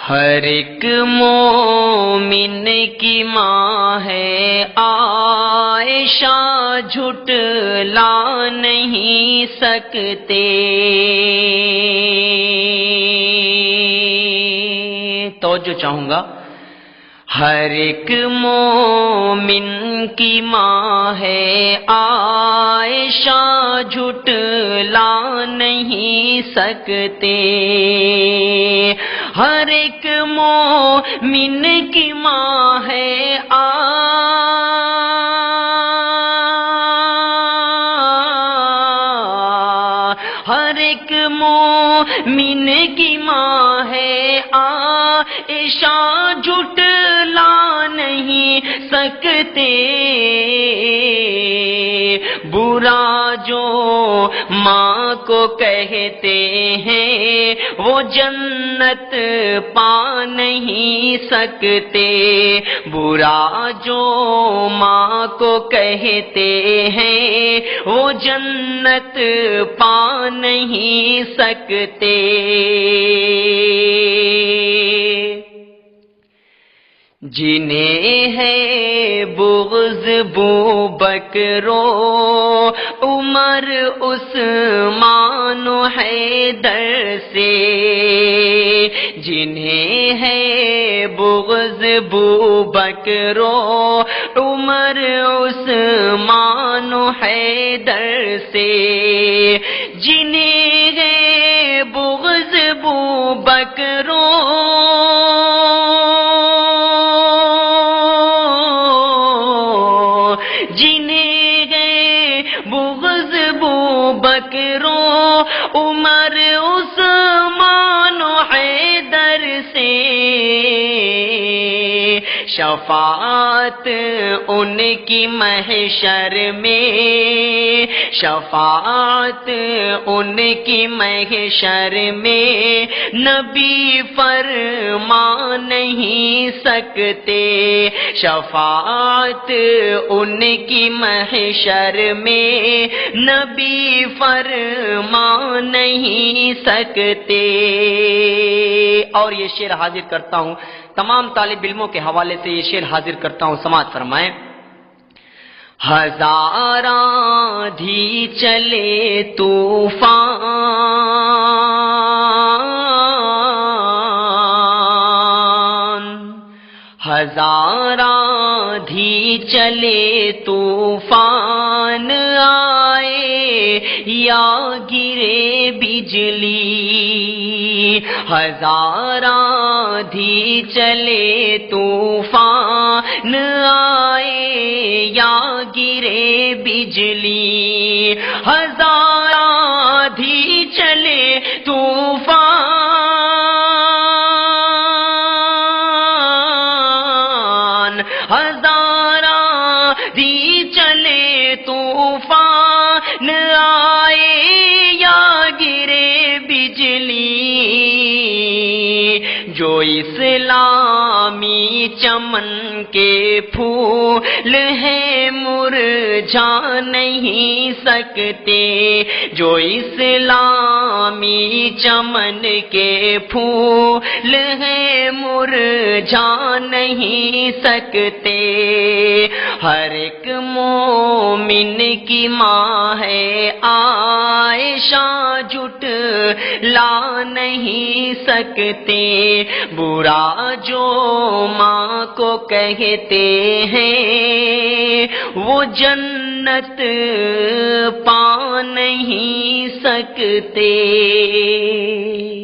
ہر ایک مومن کی ماں ہے عائشہ، جھٹلا نہیں سکتے۔ توجہ چاہوں گا، ہر ایک مومن کی ماں ہے عائشہ، جھٹلا نہیں سکتے۔ ہر ایک مومن کی ماں ہے ہر ایک مومن کی ماں ہے عائشہ، جھٹلا نہیں سکتے۔ برا جو ماں کو کہتے ہیں وہ جنت پا نہیں سکتے۔ برا جو ماں کو کہتے ہیں وہ جنت پا نہیں سکتے۔ جنہیں ہے بغض بوبکر و عمر عثمان و حیدر سے، جنہیں ہے بغض بوبکر و عمر عثمان و حیدر سے، جنہیں ہے بغض بوبکر بغض بوبکر و عمر عثمان و حیدر سے، شفاعت ان کی محشر میں، شفاعت ان کی محشر میں نبی فرما نہیں سکتے۔ شفاعت ان کی محشر میں نبی فرما نہیں سکتے۔ اور یہ شعر حاضر کرتا ہوں، تمام طالب علموں کے حوالے سے یہ شعر حاضر کرتا ہوں، سماعت فرمائیں۔ ہزاراں آندھی چلے طوفان، ہزاراں آندھی چلے طوفان آئے یا گرے بجلی، ہزاراں آندھی چلے طوفان آئے یا گرے بجلی، ہزاراں آندھی چلے طوفان، ہزاراں آندھی چلے طوفان آئے یا گرے بجلی، جو اسلامی چمن کے پھول ہیں مرجھا نہیں سکتے، جو اسلامی چمن کے پھول ہیں مرجھا نہیں سکتے۔ ہر ایک مومن کی ماں ہے عائشہ، جھٹلا نہیں سکتے۔ برا جو ماں کو کہتے ہیں وہ جنت پا نہیں سکتے۔